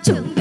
Be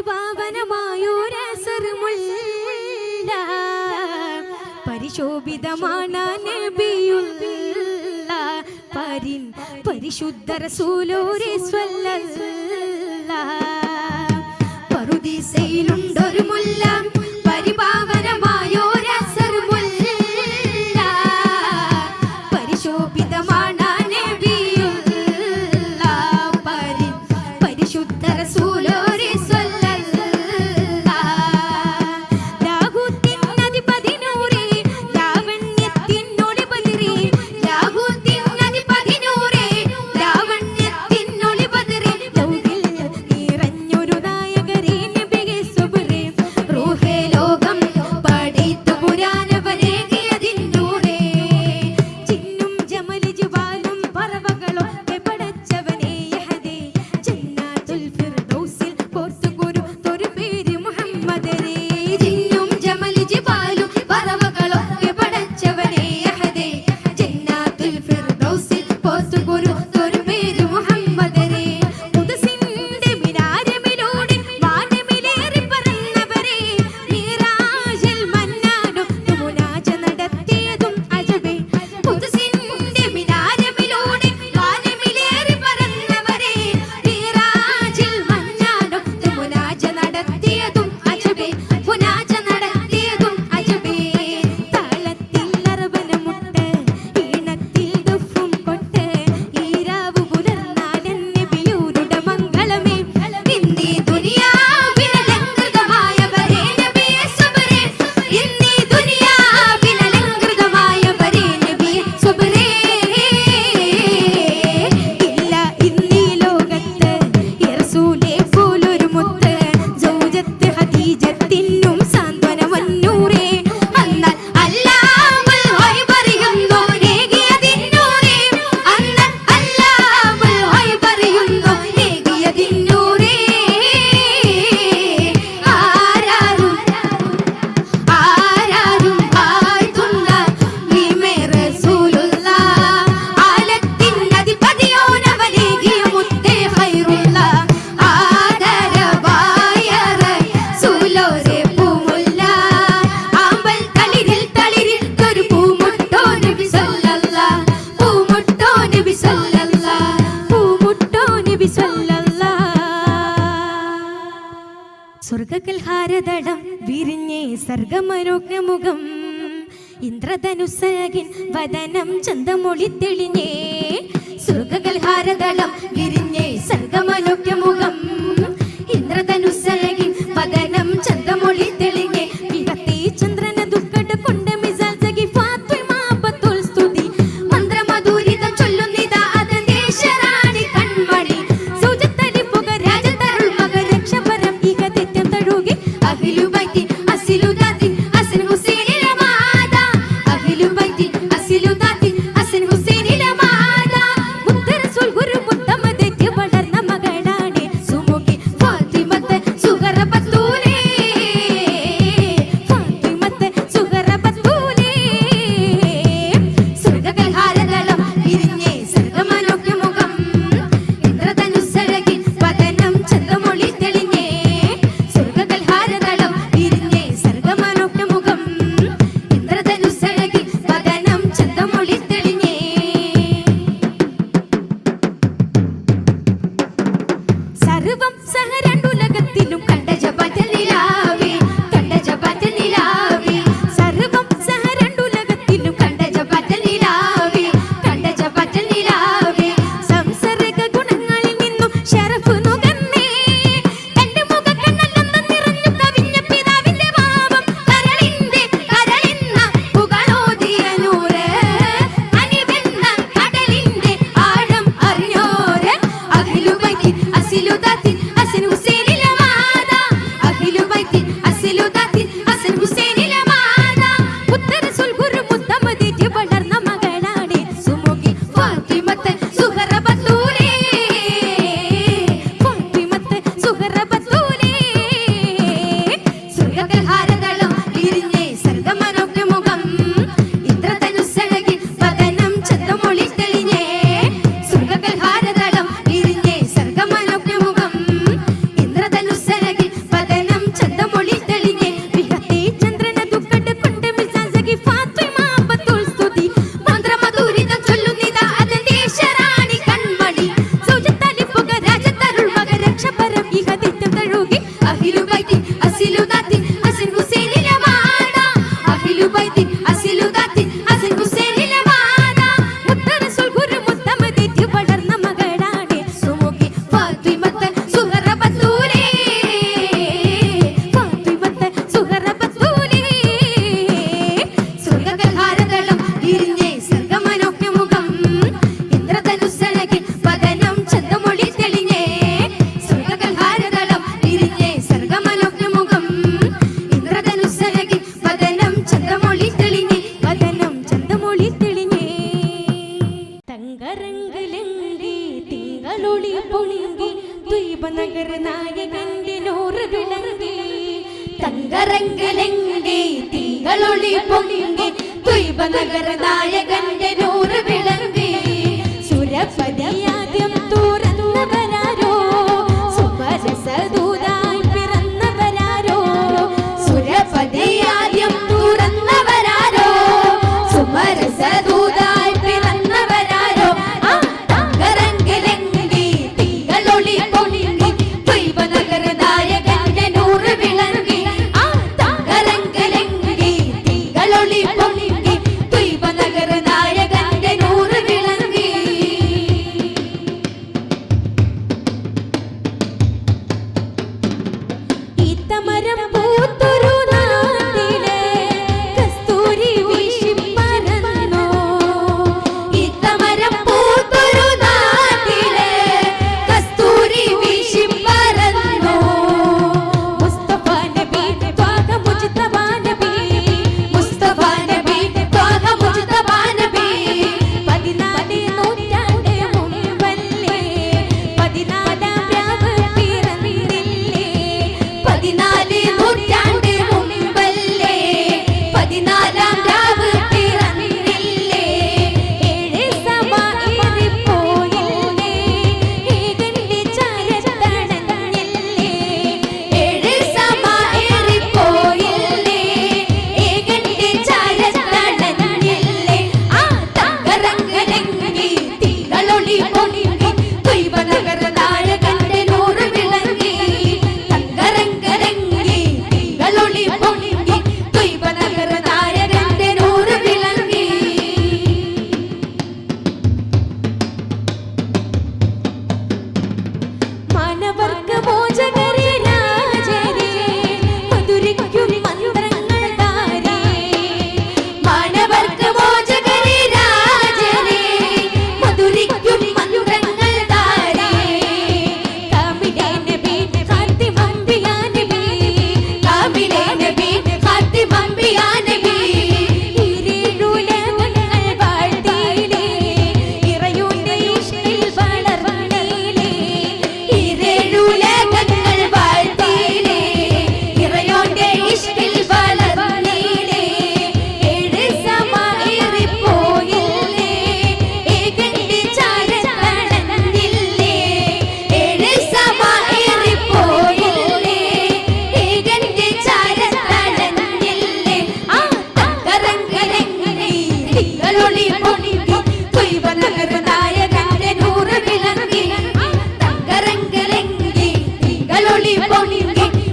പരിപാവനമായൊരസറുമുള്ള പരിശോഭിതമാണ് നബിയുള്ള പരിശുദ്ധ റസൂലുള്ളാഹി സ്വല്ലല്ലാഹ് പറുദീസയിലുണ്ടൊരു മുല്ല പരിപാവനമായൊരസറുമുള്ള പരിശോഭിതമാണ് നബിയുള്ള പരിശുദ്ധ റസൂലുള്ളാഹി സ്വർഗകൽഹാരദളം വിരിഞ്ഞേ സർഗമനോജ്ഞമുഖം ഇന്ദ്രധനുസ്സകിൻ വദനം ചന്തമൊളി തെളിഞ്ഞേ സ്വർഗകൽഹാരദളം വിരിഞ്ഞേ സർഗമനോജ്ഞമുഖം ഇന്ദ്രധനുസ്സകിൻ വദനം ചന്തമൊളി തെളിഞ്ഞേ വിഹത്തി ചന്ദ്രന ദുഃഖട കൊണ്ട മിസാൽ സഖി ഫാത്തിമ ബത്തുൽ സ്തുതി മന്ത്രമധുരിതം ചൊല്ലുന്നിതാ അതദേശറാണി കൺമണി സൗജത്തലി പുക രാജതരുൾ മക രക്ഷപരം ഇക തെറ്റം തഴുകി അഹ്ലു ബൈത്തി അസ്ലു ദാത്തി ഹസൻ ഹുസൈനിലെ മാതാ അഹ്ലു ബൈത്തി അസ്ലു ദാത്തി ഹസൻ ഹുസൈനിലെ മാതാ മുത്ത റസൂൽ ഗുരു മുത്തമദയ്ക്ക് വളർന്ന മകളാണ് സുമുഖി നഗർ നായകന്റെ നൂറ് വിളങ്ങി തങ്കരങ്കലങ്കി തിങ്കളൊളി പൊങ്ങി ദ്വീപ നഗർ നായകന്റെ നൂറ് വിളങ്ങി സുരപതിയാദ്യം തുറന്നവരാരോ സുമരസദൂതായി പിറന്നവരാരോ സുരപതിയാദ്യം തുറന്നവരാരോ സുമരസദൂതായി പിറന്നവരാരോ തങ്കരങ്കലങ്കി തിങ്കളൊളി പൊങ്ങി ദ്വീപ നഗർ നായകന്റെ നൂറ് വിളങ്ങി തങ്കരങ്കലങ്കി തിങ്കളൊളി പൊങ്ങി ദ്വീപ നഗർ നായകന്റെ നൂറ് വിളങ്ങി ഈത്തമരം പൂത്തൊരു നാട്ടിലെ കസ്തൂരി വീശി പറന്നോ ഈത്തമരം പൂത്തൊരു നാട്ടിലെ കസ്തൂരി വീശി പറന്നോ മുസ്തഫ നബി ത്വാഹ മുജ്തബ നബി മുസ്തഫ നബി ത്വാഹ മുജ്തബ നബി 14 നൂറ്റാണ്ട് മുമ്പല്ലേ 14 രാവ് പിറന്നില്ലേ 14 നൂറ്റാണ്ട് മുമ്പല്ലേ 14 രാവ് പിറന്നില്ലേ ഏഴ് സമായിരിപ്പോയില്ലേ ഏകന്റെ ചാരത്തണഞ്ഞില്ലേ ഏഴ് സമായിരിപ്പോയില്ലേ ഏകന്റെ ചാരത്തണഞ്ഞില്ലേ തങ്കരങ്കലങ്കി തിങ്കളൊളി പൊങ്ങി ദ്വീപ നഗർ നായകന്റെ നൂറ് വിളങ്ങി തങ്കരങ്കലങ്കി തിങ്കളൊളി പൊങ്ങി ദ്വീപ നഗർ നായകന്റെ നൂറ് വിളങ്ങി മാനവർക്ക് മോചകരെ രാജരെ മധുരിക്കും മന്ത്രങ്ങൾ താരേ മാനവർക്ക് മോചകരെ രാജരെ മധുരിക്കും മന്ത്രങ്ങൾ താരേ കാമിലേ നബി ഖാത്തിം അംബിയാ നബി കാമിലേ നബി ഖാത്തിം അംബിയാ നബി ഇരുളുലകങ്ങൾ വാഴ്ത്തിയിലേ ഇറയോന്റെ ഇഷ്കിൽ വളർന്നില്ലേ ഇരുളുലകങ്ങൾ വാഴ്ത്തിയിലേ ഇറയോന്റെ ഇഷ്കിൽ വളർന്നില്ലേ ഏഴ് സമായിരിപ്പോയില്ലേ ഏകന്റെ ചാരത്തണഞ്ഞില്ലേ ഏഴ് സമായിരിപ്പോയില്ലേ ഏകന്റെ ചാരത്തണഞ്ഞില്ലേ തങ്കരങ്കലങ്കി തിങ്കളൊളി പൊങ്ങി ദ്വീപ നഗർ നായകന്റെ നൂറ് വിളങ്ങി തങ്കരങ്കലങ്കി തിങ്കളൊളി പൊങ്ങി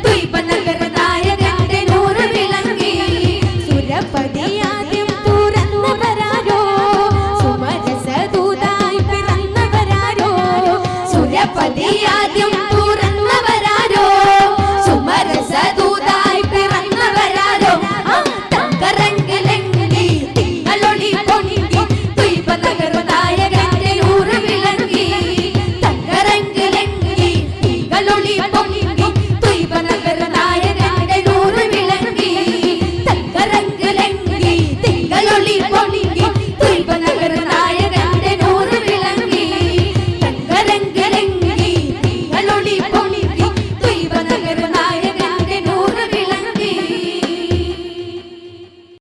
ദ്വീപ നഗർ നായകന്റെ നൂറ് വിളങ്ങി സുരപതിയാദ്യം തുറന്നവരാരോ സുമരസദൂതായി പിറന്നവരാരോ സുരപതിയാദ്യം തുറന്നവരാരോ സുമരസദൂതായി പിറന്നവരാരോ തങ്കരങ്കലങ്കി തിങ്കളൊളി പൊങ്ങി ദ്വീപ നഗർ നായകന്റെ നൂറ് വിളങ്ങി തങ്കരങ്കലങ്കി തിങ്കളൊളി പൊങ്ങി ദ്വീപ നഗർ നായകന്റെ നൂറ് വിളങ്ങി തങ്കരങ്കലങ്കി തിങ്കളൊളി പൊങ്ങി